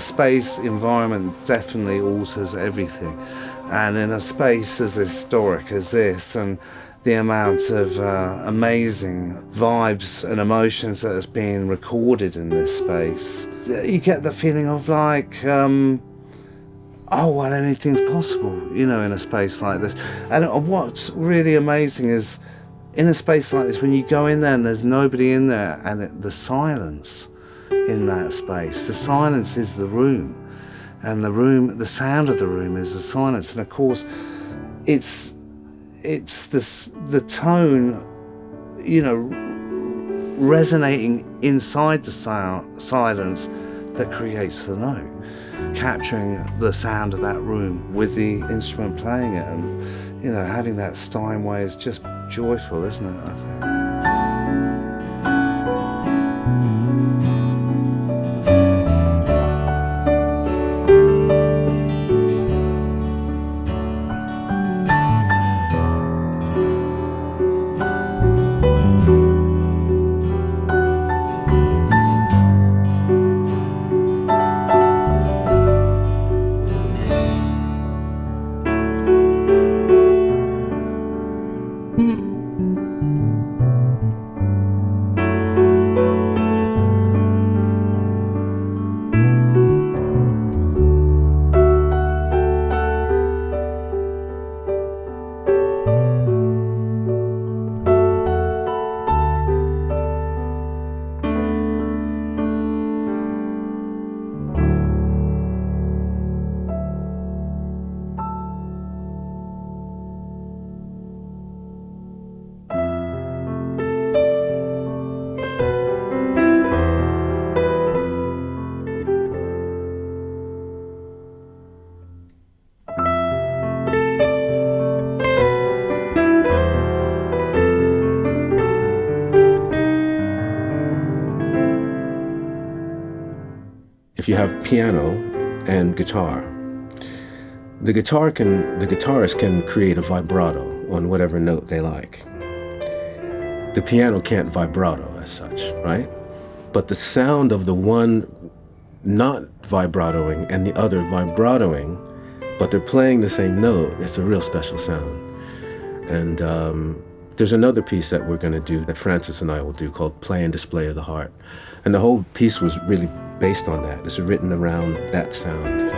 space environment definitely alters everything. And in a space as historic as this, and the amount of amazing vibes and emotions that is being recorded in this space, you get the feeling of like, oh, well, anything's possible, you know, in a space like this. And what's really amazing is, in a space like this, when you go in there and there's nobody in there, and the silence in that space, the silence is the room, and the sound of the room is the silence. And of course, it's the tone, you know, resonating inside the silence that creates the note, capturing the sound of that room with the instrument playing it. And, you know, having that Steinway is just joyful, isn't it, I think? If you have piano and guitar, the guitarist can create a vibrato on whatever note they like. The piano can't vibrato as such, right? But the sound of the one not vibratoing and the other vibratoing, but they're playing the same note, it's a real special sound. And there's another piece that we're going to do, that Francis and I will do, called Play and Display of the Heart. And the whole piece was really based on that. It's written around that sound.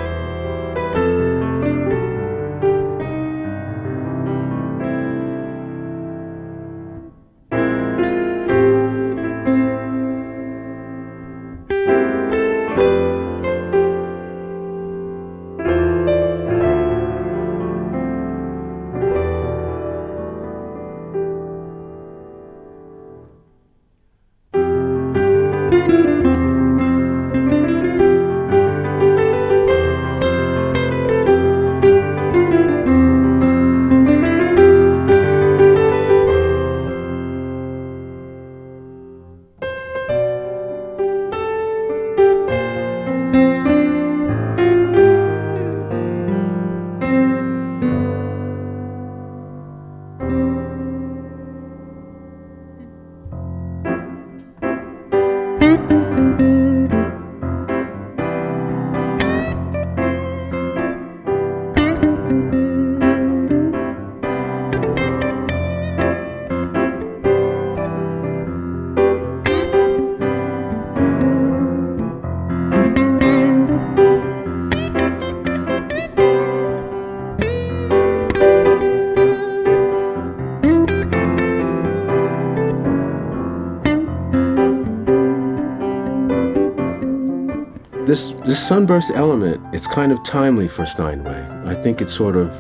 This Sunburst element, it's kind of timely for Steinway. I think it sort of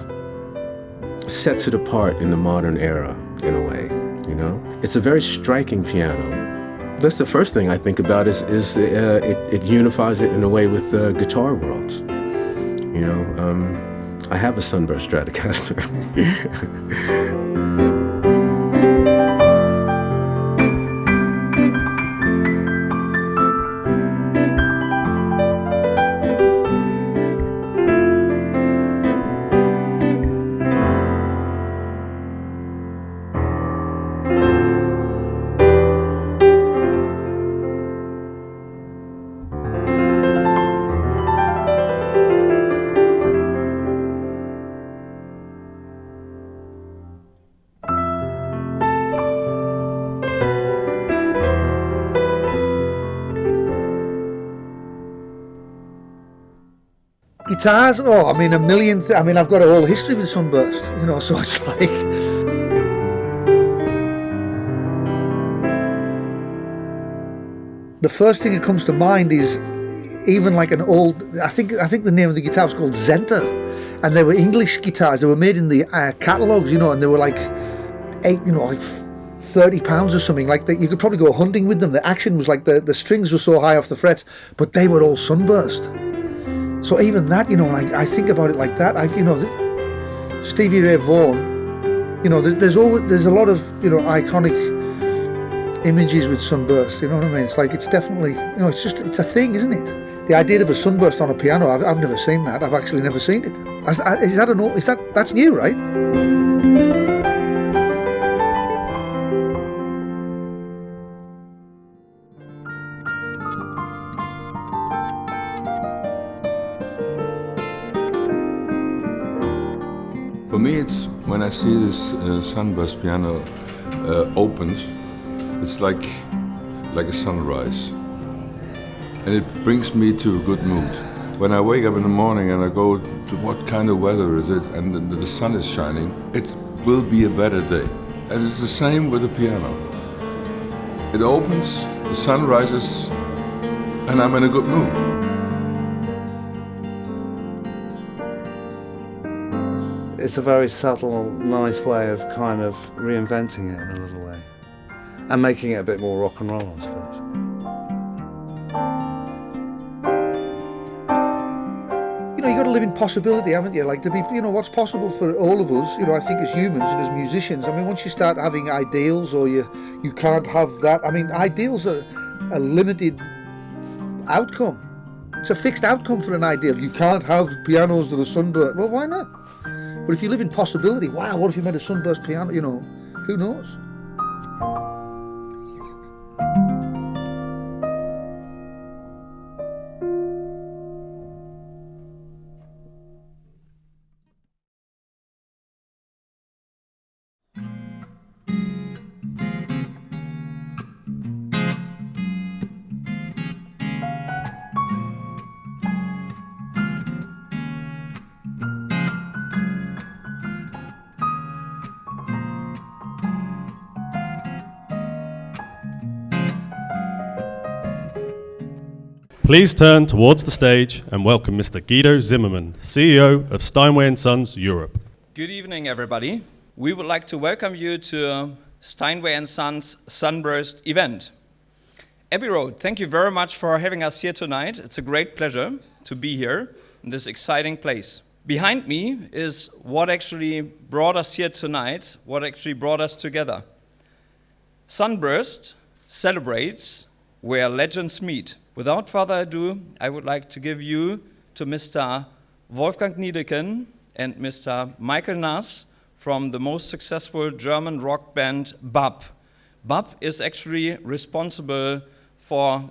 sets it apart in the modern era, in a way, you know? It's a very striking piano. That's the first thing I think about is it unifies it in a way with the guitar worlds. You know, I have a Sunburst Stratocaster. guitars? Oh, I mean, a million. I mean, I've got a whole history with Sunburst, you know. So it's like the first thing that comes to mind is even like an old. I think the name of the guitar was called Zenta, and they were English guitars. They were made in the catalogues, you know, and they were like like £30 or something. Like that, you could probably go hunting with them. The action was like the strings were so high off the frets, but they were all Sunburst. So even that, you know, like I think about it like that. Stevie Ray Vaughan, you know, there's a lot of, you know, iconic images with Sunburst. You know what I mean? It's like it's definitely, you know, it's a thing, isn't it? The idea of a Sunburst on a piano, I've never seen that. I've actually never seen it. That's new, right? For me, it's when I see this Sunburst piano opened, it's like a sunrise, and it brings me to a good mood. When I wake up in the morning and I go to what kind of weather is it, and the sun is shining, it will be a better day. And it's the same with the piano. It opens, the sun rises, and I'm in a good mood. It's a very subtle, nice way of kind of reinventing it in a little way. And making it a bit more rock and roll, I suppose. You know, you got to live in possibility, haven't you? Like, to be, you know, what's possible for all of us, you know, I think as humans and as musicians. I mean, once you start having ideals, or you can't have that. I mean, ideals are a limited outcome. It's a fixed outcome for an ideal. You can't have pianos that are Sunburst. Well, why not? But if you live in possibility, wow, what if you made a Sunburst piano? You know, who knows? Please turn towards the stage and welcome Mr. Guido Zimmermann, CEO of Steinway Sons Europe. Good evening, everybody. We would like to welcome you to Steinway Sons Sunburst event. Abbey Road, thank you very much for having us here tonight. It's a great pleasure to be here in this exciting place. Behind me is what actually brought us here tonight, what actually brought us together. Sunburst celebrates where legends meet. Without further ado, I would like to give you to Mr. Wolfgang Niedeken and Mr. Michael Nass from the most successful German rock band BAP. BAP is actually responsible for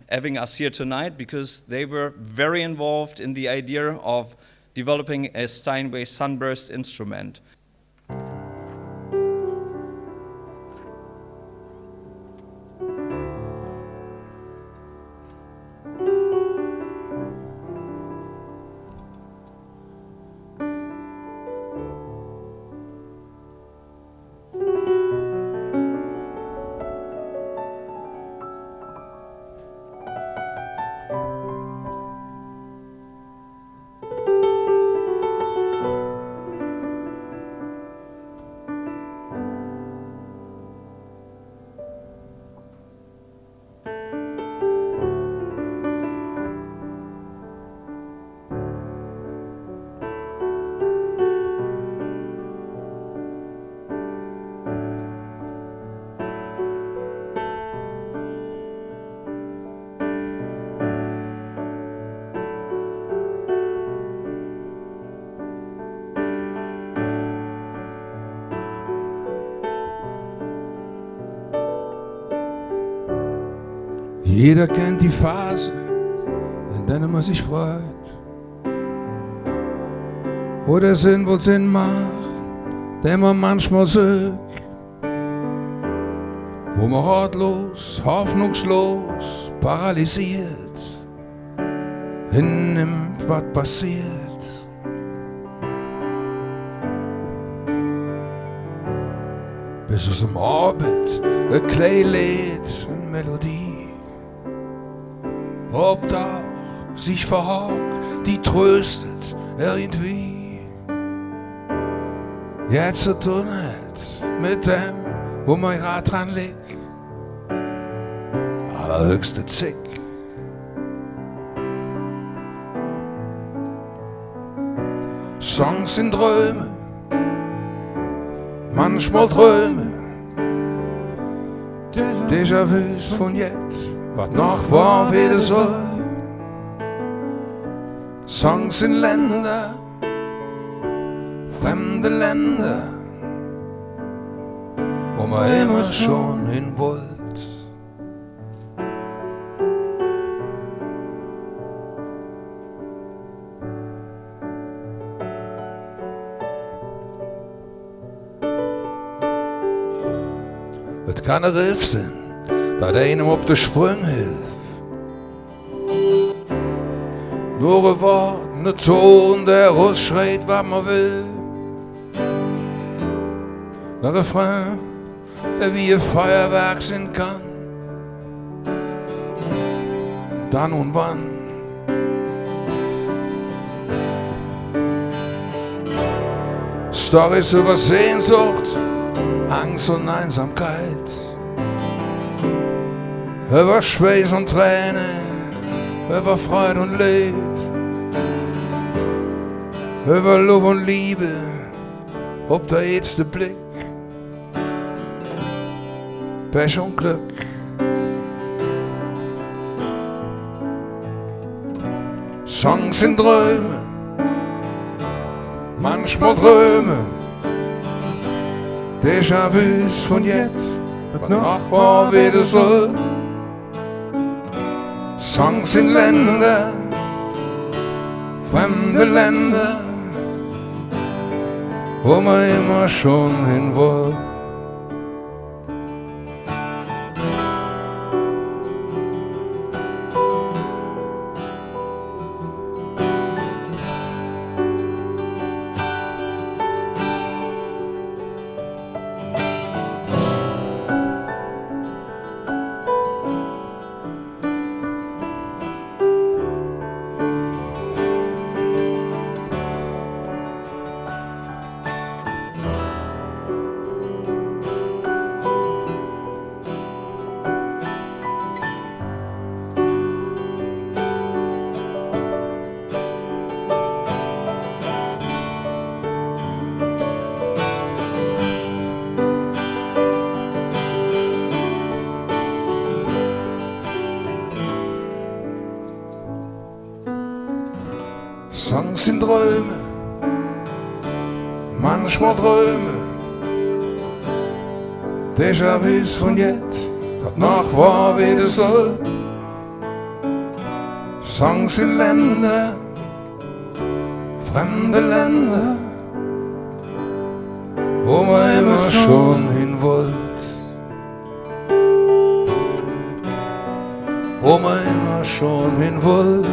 having us here tonight because they were very involved in the idea of developing a Steinway Sunburst instrument. Jeder kennt die Phase, in der man sich freut, wo der Sinn wohl Sinn macht, den man manchmal sucht, wo man ratlos, hoffnungslos, paralysiert, hinnimmt, was passiert. Bis aus dem Abend ein kleines Lied, eine Melodie. Obdach sich verhakt, die tröstet irgendwie. Jetzt so tun nicht mit dem, wo mein Rad dran liegt. Allerhöchste Zick. Songs sind Träume, manchmal Träume. Déjà-vus von jetzt, was noch war, wieder soll. Songs in Länder, fremde Länder, wo man immer schon hin wollt. Het kan een riff zijn, dat een hem op de sprong hilft. Door een woord, een toon, der uitschreeuwt wat man wil. Een refrein, der wie een Feuerwerk zijn kan. Dan und wann. Storys über Sehnsucht, Angst und Einsamkeit, über Schweiß und Tränen, über Freude und Leid, über Love und Liebe, ob der letzte Blick, Pech und Glück. Songs sind Träume, manchmal Träume, Déjà-vus von jetzt, was noch war, wieder soll. Songs in Länder, fremde Länder, wo man immer schon hin wollte. Songs sind Träume, manchmal Träume, Déjà-vus von jetzt, was noch war, wieder soll. Songs in Länder, fremde Länder, wo man immer schon hin wollt, wo man immer schon hin wollt.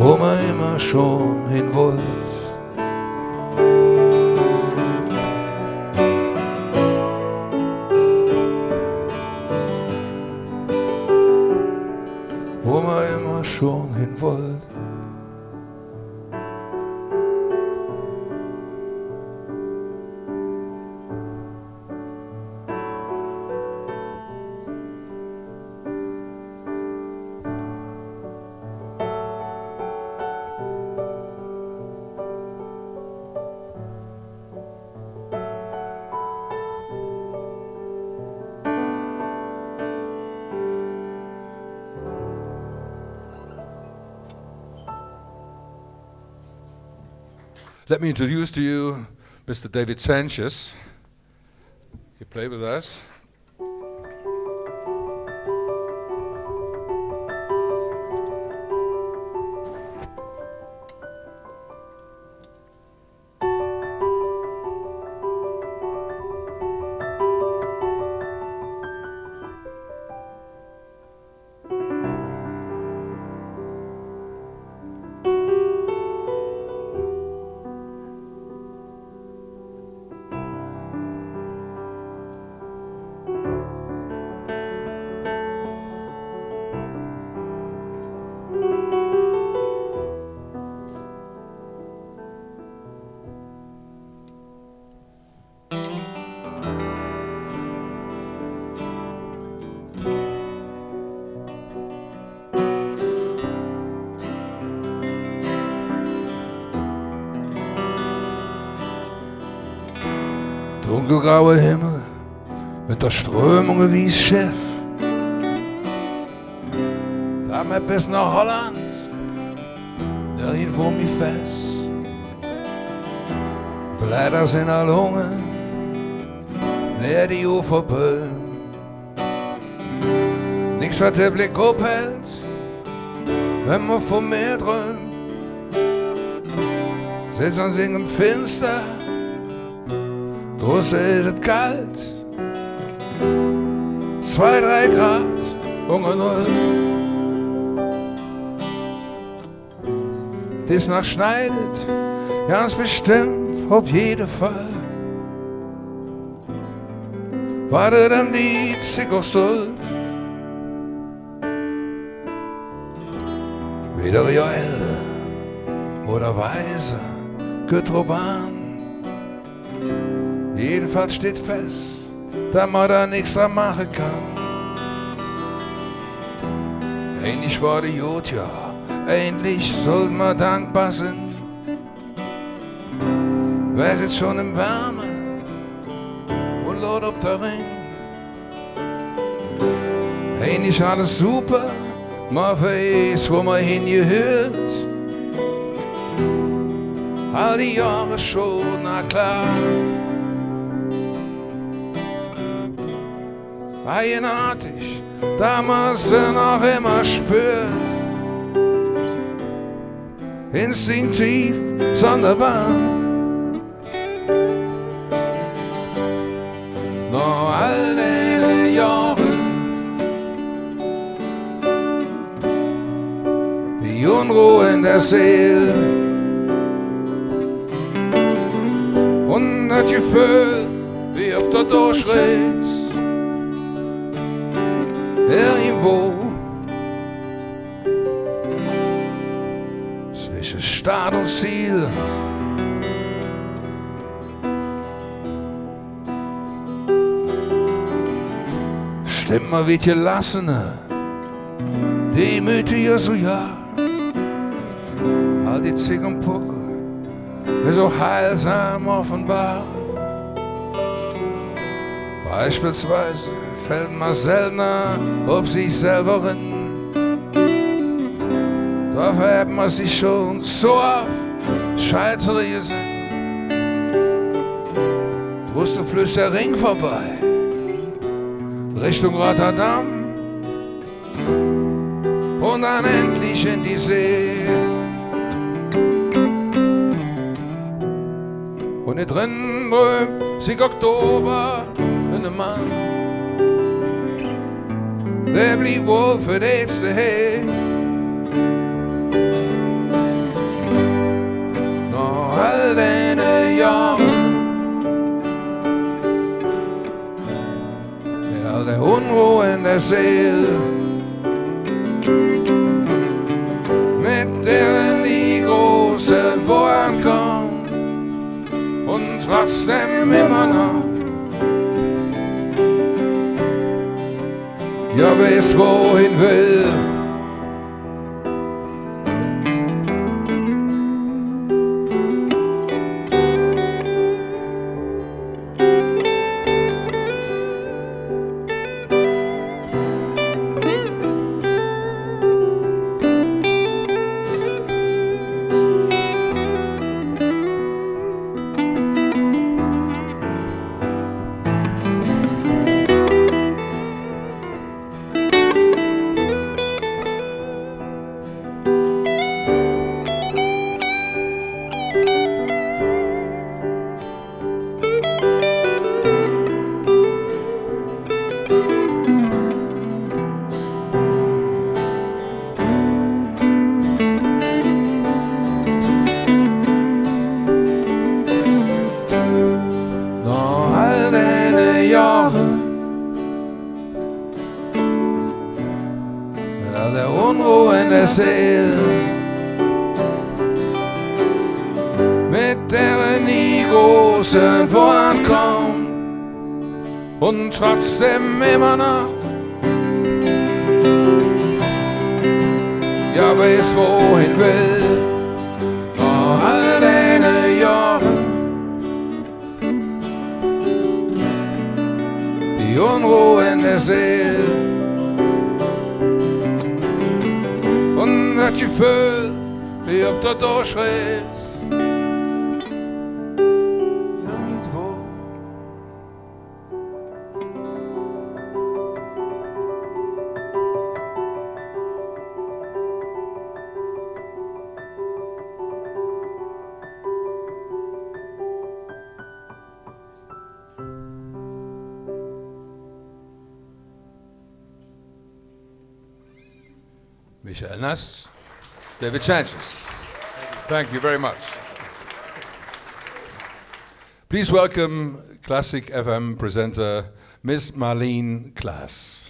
Wo man immer schon hin wollt. Wo man immer schon hin wollt. Let me introduce to you Mr. David Sanchez. He played with us. Dunkelgrauer Himmel mit der Strömung wie's Schiff. Da mir bis nach Holland, irgendwo mich fest. Blätter sind all Lungen, leer die Uferböen. Nix, was der Blick abhält, wenn man vom Meer dröhnt. Sitzt und singt im Finster, draußen ist es kalt. 2, 3 Grad, unter Null. Dies Nacht schneidet, ganz bestimmt, auf jeden Fall. Wartet dann die Zickersuld. Weder ihr Älter oder Weise, geht drauf an. Jedenfalls steht fest, dass man da nichts dran machen kann. Endlich war die Jod, ja, endlich sollten wir dankbar sein. Wer sitzt schon im Wärme und laut ob der Ring. Endlich alles super, man weiß, wo man hingehört. All die Jahre schon, na klar. Eigenartig, da man sie noch immer spürt. Instinktiv, sonderbar. Noch all die Jahre, die Unruhe in der Seele und das Gefühl, wie ob du durchschreist. Irgendwo zwischen Start und Ziel. Stimmt mal wie gelassene, demütiger so ja. All die Zick und Pucke ist so heilsam offenbar. Beispielsweise fällt man seltener auf sich selber hin. Dafür hat man sich schon so oft scheitern gesehen. Drüsten fließt der Ring vorbei, Richtung Rotterdam und dann endlich in die See. Und hier drinnen brüllt sich Oktober in dem Mann. Der blieb wohl für die Zeit. Noch all deine Jahre, mit all der Unruhe in der Seele, mit der nie großen Worten kommt und trotzdem immer noch. Ja, weiß wohin will. Mit der nie großen vorankommt und trotzdem immer noch. Ja, weiß wohin will, noch all deine Jahre, Millionruhen der Seele. Und at je føler, vi op der dårsræs. Michael Nass, David Sanchez. Thank you very much. Please welcome Classic FM presenter Miss Marlene Klaas.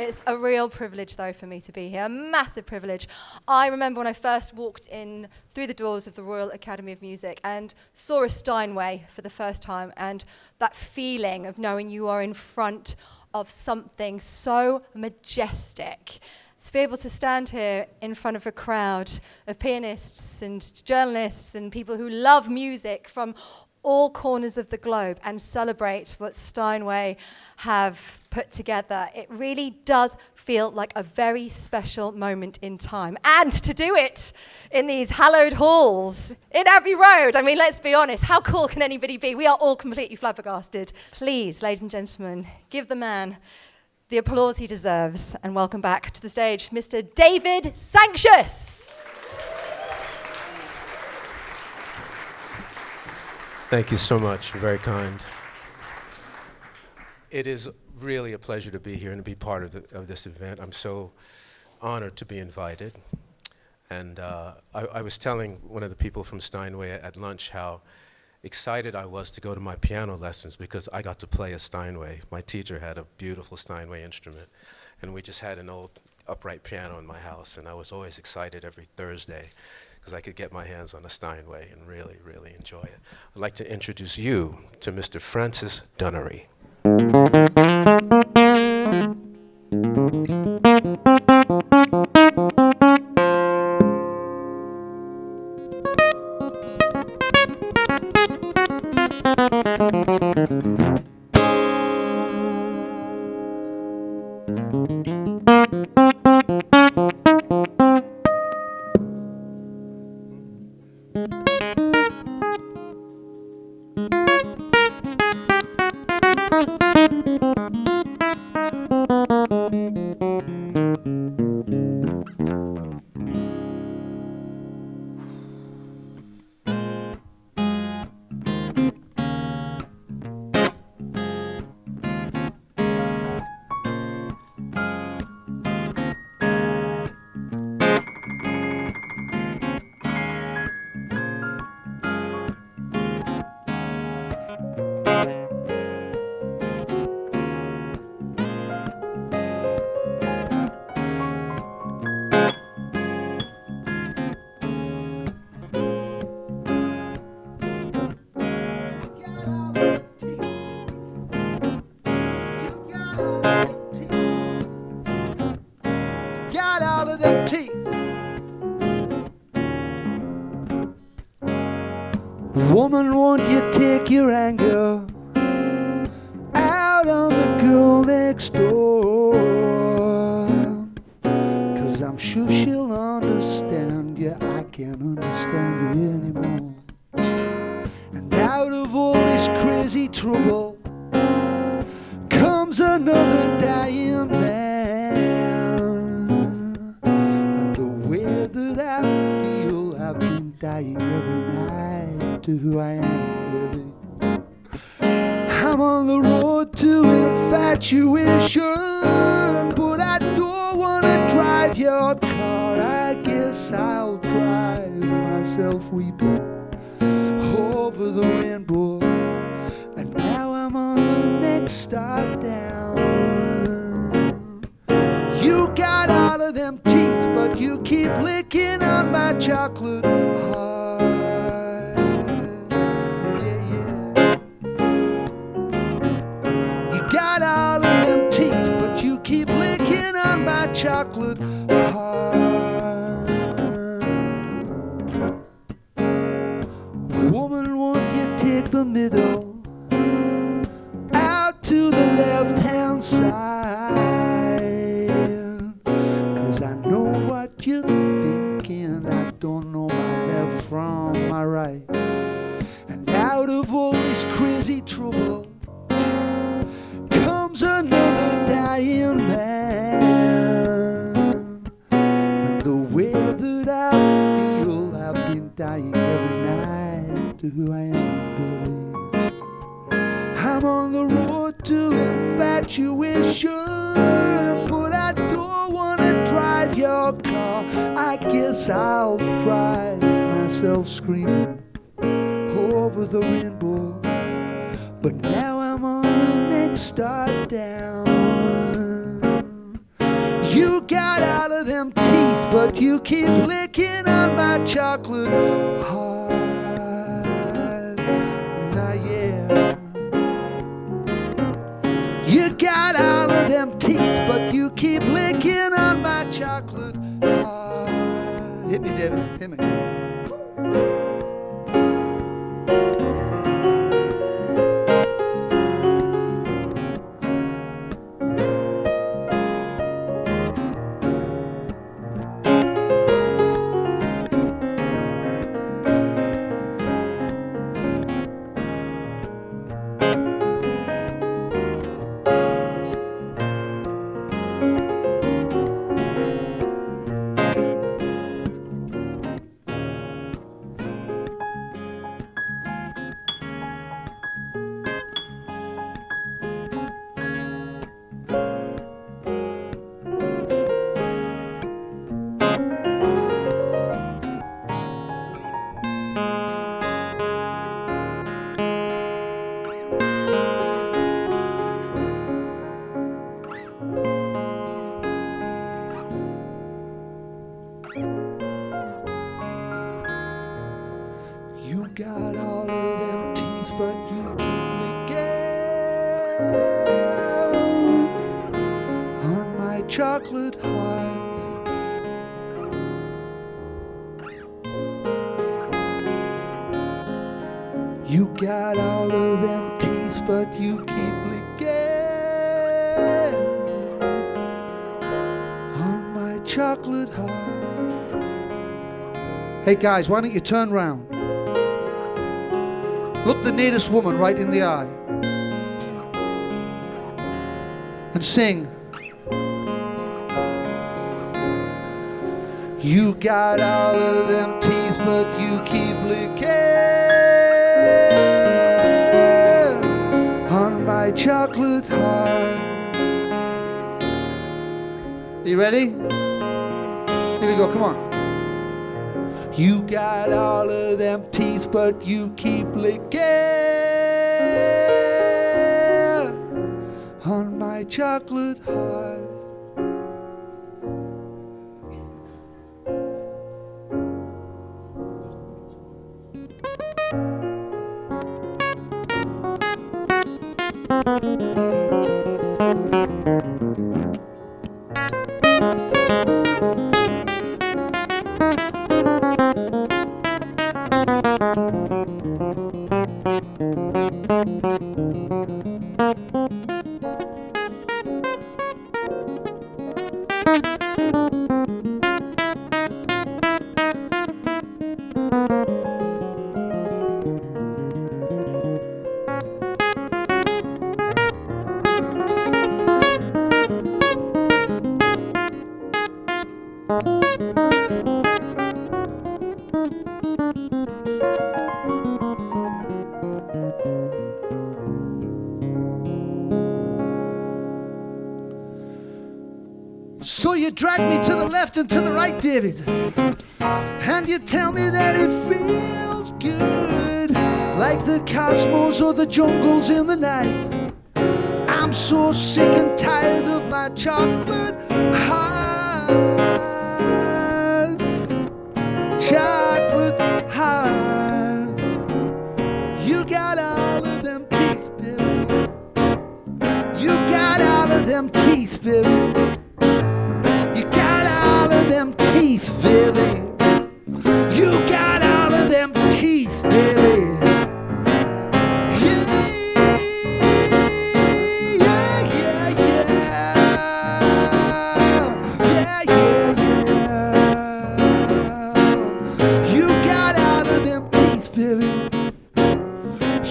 It's a real privilege, though, for me to be here. A massive privilege. I remember when I first walked in through the doors of the Royal Academy of Music and saw a Steinway for the first time, and that feeling of knowing you are in front of something so majestic. To be able to stand here in front of a crowd of pianists and journalists and people who love music from all corners of the globe and celebrate what Steinway have put together. It really does feel like a very special moment in time. And to do it in these hallowed halls in Abbey Road, I mean, let's be honest, how cool can anybody be? We are all completely flabbergasted. Please, ladies and gentlemen, give the man the applause he deserves, and welcome back to the stage, Mr. David Sanchez. Thank you so much. Very kind. It is really a pleasure to be here and to be part of this event. I'm so honored to be invited. And I was telling one of the people from Steinway at lunch how excited I was to go to my piano lessons because I got to play a Steinway. My teacher had a beautiful Steinway instrument, and we just had an old upright piano in my house, and I was always excited every Thursday because I could get my hands on a Steinway and really, really enjoy it. I'd like to introduce you to Mr. Francis Dunnery. Woman, won't you take your anger out on the girl next door? 'Cause I'm sure she'll understand you. I can't understand you anymore. And out of all this crazy trouble comes another dying man. And the way that I feel, I've been dying every night to who I am, baby. I'm on the road to infatuation, but I don't want to drive your car. I guess I'll drive myself weeping over the rainbow. And now I'm on the next stop down. You got all of them teeth, but you keep licking on my chocolate heart. Yeah, yeah. You got all of them teeth, but you keep licking on my chocolate heart. Woman, won't you take the middle out to the left-hand side? 'Cause I know what you're thinking, I don't know my left from my right. And out of all this crazy trouble comes another dying man. And the way that I feel, I've been dying every night to who I am, baby. I'm on the road to infatuation, but I don't want to drive your car. I guess I'll drive myself screaming over the rainbow. But now I'm on the next stop down. You got all of them teeth, but you keep licking on my chocolate heart. Now, yeah. You got all of them teeth, but you keep licking on my chocolate heart. Hit me, David. Hit me. You got all of them teeth, but you keep licking on my chocolate heart. You got all of them teeth, but you keep licking on my chocolate heart. Hey guys, why don't you turn round? Look the neatest woman right in the eye and sing. You got all of them teeth, but you keep licking on my chocolate heart. You ready? Here we go, come on. You got all of them teeth, but you keep licking on my chocolate heart. So you drag me to the left and to the right, David, and you tell me that it feels good, like the cosmos or the jungles in the night. I'm so sick and tired of my chocolate heart, chocolate heart. You got all of them teeth, baby. You got all of them teeth, baby. Them teeth, baby. You got all of them teeth, baby. Yeah, yeah, yeah, yeah. Yeah, yeah, yeah. You got all of them teeth, baby.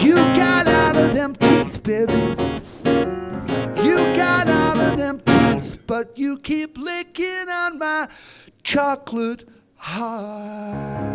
You got all of them teeth, baby. You got all of them teeth, but you keep licking on my chocolate heart.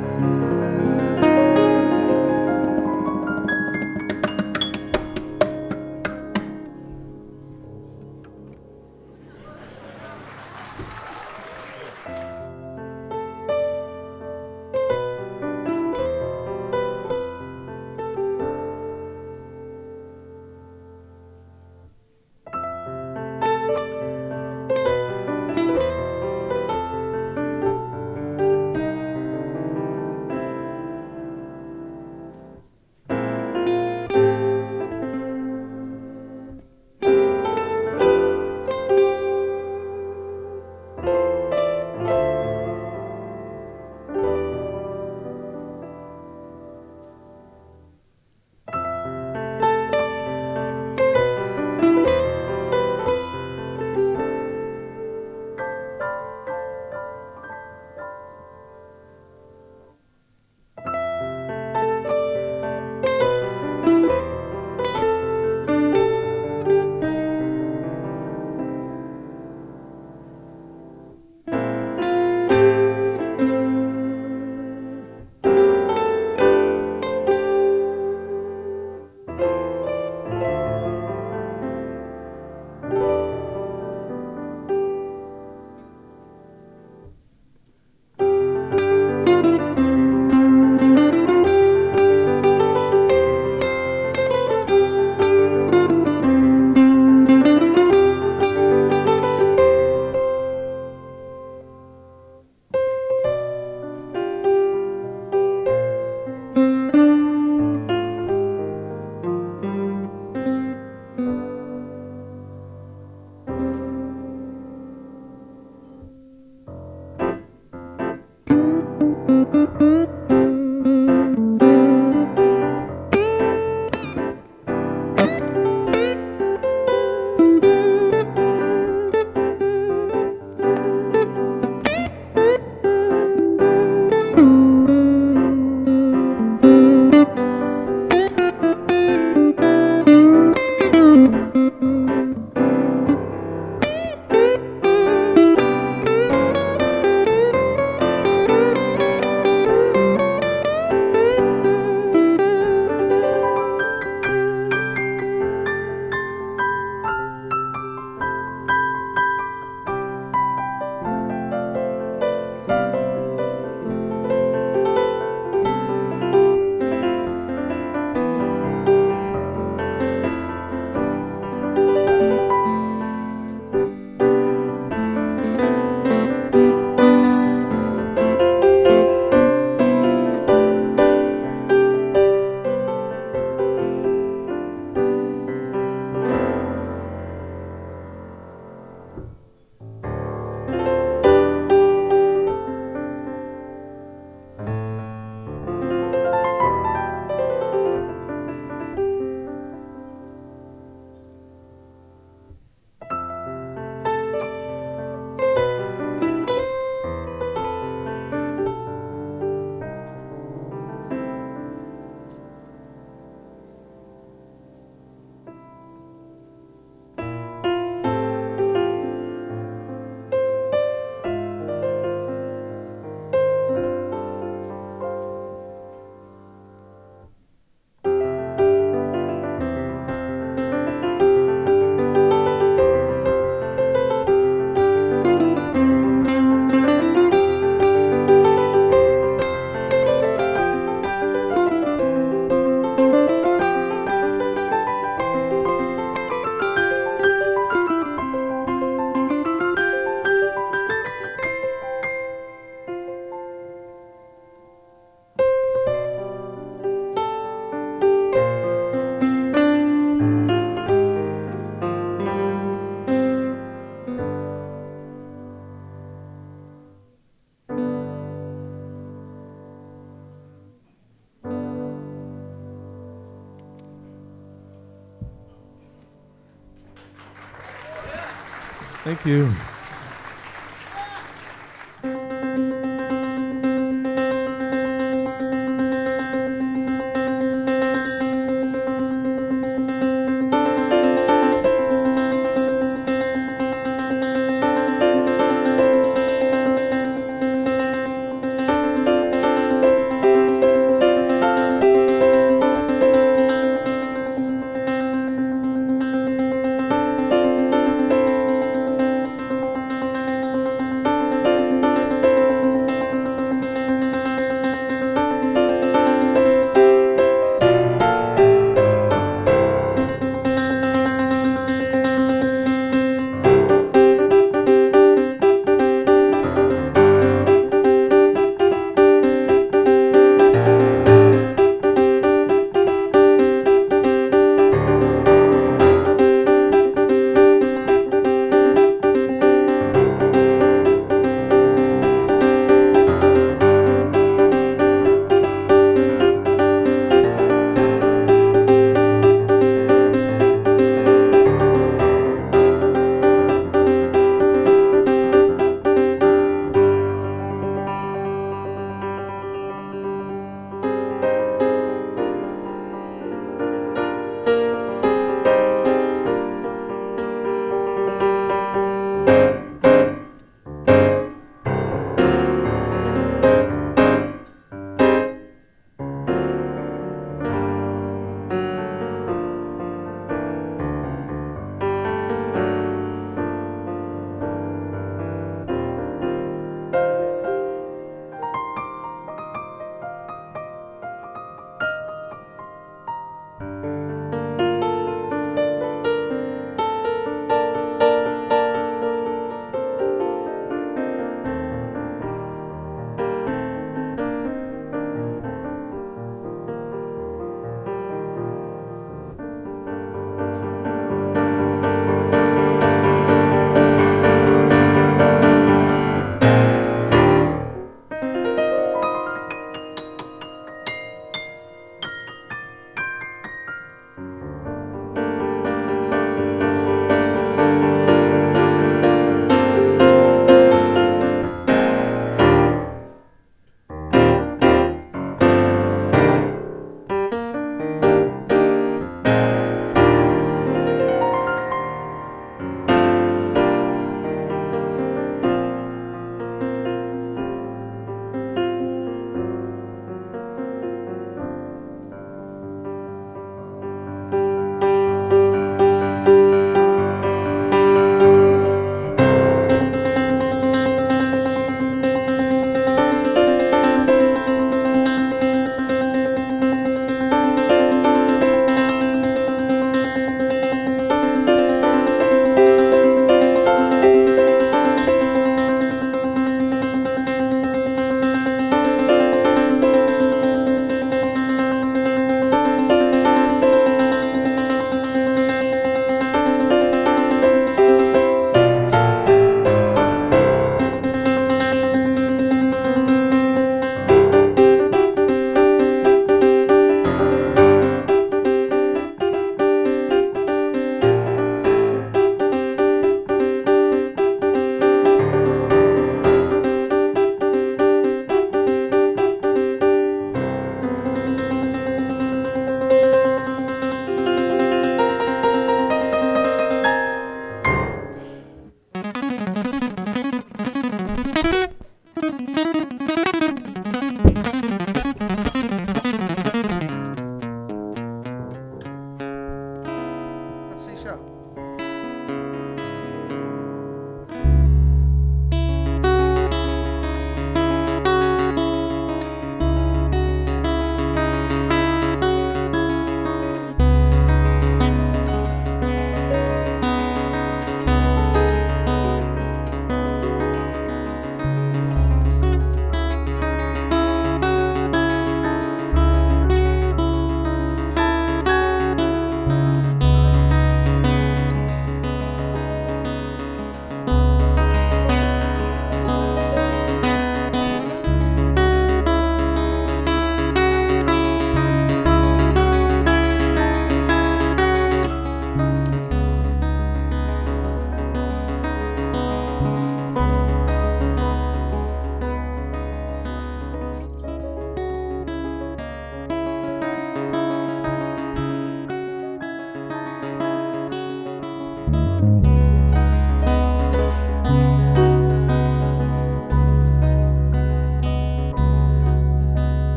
Thank you.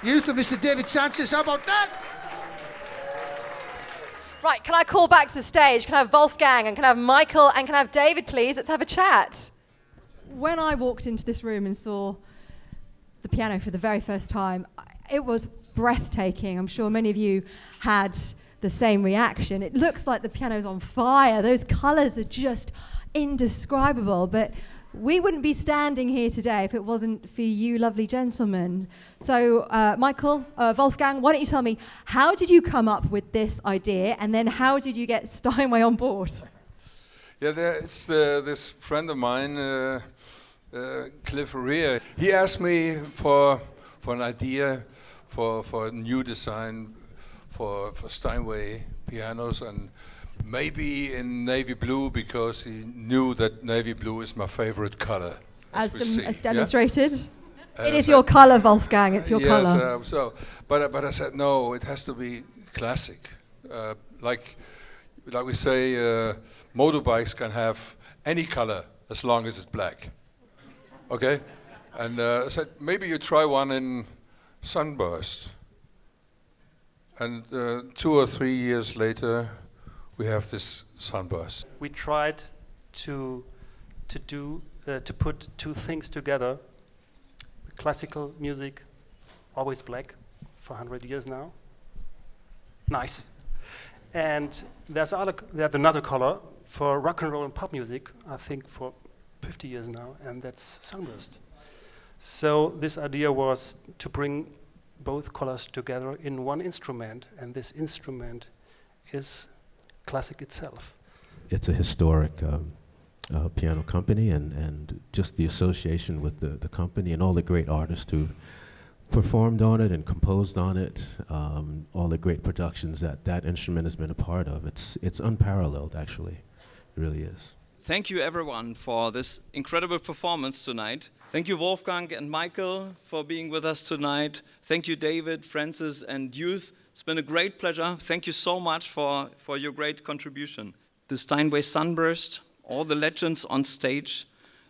Youth of Mr. David Sanchez. How about that? Right, can I call back to the stage? Can I have Wolfgang and can I have Michael and can I have David, please? Let's have a chat. When I walked into this room and saw the piano for the very first time, it was breathtaking. I'm sure many of you had the same reaction. It looks like the piano's on fire. Those colours are just indescribable, but we wouldn't be standing here today if it wasn't for you lovely gentlemen. So, Michael, Wolfgang, why don't you tell me, how did you come up with this idea, and then how did you get Steinway on board? Yeah, there's this friend of mine, Cliff Rea. He asked me for an idea for a new design for Steinway pianos, and maybe in navy blue, because he knew that navy blue is my favorite color. As demonstrated? Yeah? It is your color, Wolfgang, it's your color. But I said, no, it has to be classic. Like we say, motorbikes can have any color as long as it's black. Okay? And I said, maybe you try one in Sunburst. And 2 or 3 years later, we have this Sunburst. We tried to put two things together: classical music, always black, for 100 years now. Nice. And there's another color for rock and roll and pop music, I think for 50 years now, and that's Sunburst. So this idea was to bring both colors together in one instrument, and this instrument is classic itself. It's a historic piano company, and just the association with the company and all the great artists who performed on it and composed on it, all the great productions that instrument has been a part of. It's unparalleled, actually. It really is. Thank you, everyone, for this incredible performance tonight. Thank you, Wolfgang and Michael, for being with us tonight. Thank you, David, Francis, and Youth. It's been a great pleasure. Thank you so much for your great contribution. The Steinway Sunburst, all the legends on stage.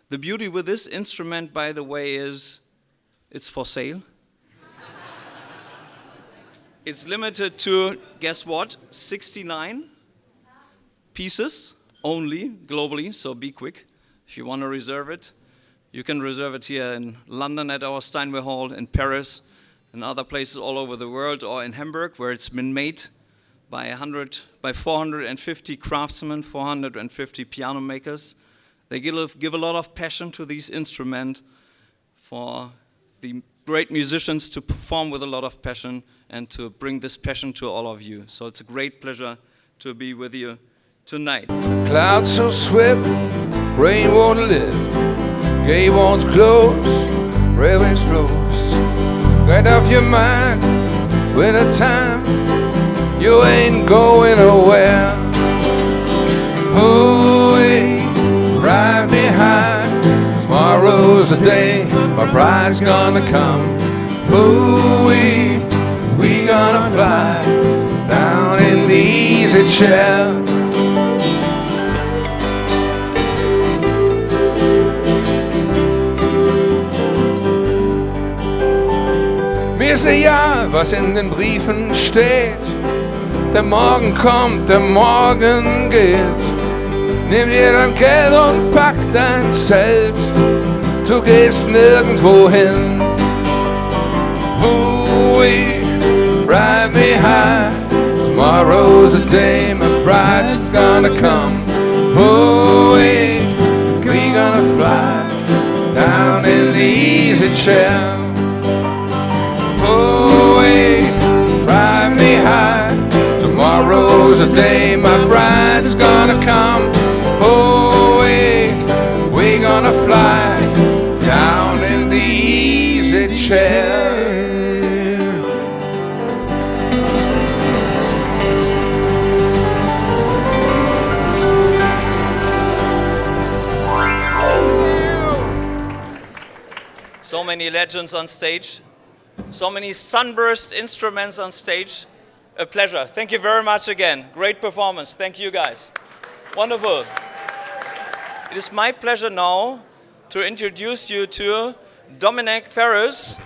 The beauty with this instrument, by the way, is it's for sale. It's limited to, guess what, 69 pieces only globally, so be quick. If you want to reserve it, you can reserve it here in London at our Steinway Hall, in Paris, and other places all over the world, or in Hamburg, where it's been made by 450 craftsmen, 450 piano makers. They give a lot of passion to these instruments, for the great musicians to perform with a lot of passion and to bring this passion to all of you. So it's a great pleasure to be with you tonight. Clouds so swift, rain won't lift, gate won't close, railways flows. Get off your mind, winter time, you ain't going nowhere. Ooh-wee, ride me high, tomorrow's the day, my bride's gonna come. Ooh-wee, we gonna fly down in the easy chair. Mir ist egal, was in den Briefen steht. Der Morgen kommt, der Morgen geht. Nimm dir dein Geld und pack dein Zelt. Du gehst nirgendwo hin. Ooh-wee, ride me high. Tomorrow's the day my bride's gonna come. Ooh-wee, we gonna fly down in the easy chair. Ooh-wee, ride me high. Tomorrow's the day my bride's gonna come. Ooh-wee, we gonna fly down in the easy chair. So many legends on stage. So many Sunburst instruments on stage. A pleasure. Thank you very much again. Great performance. Thank you, guys. Wonderful. It is my pleasure now to introduce you to Dominic Ferris.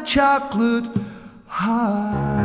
chocolate heart.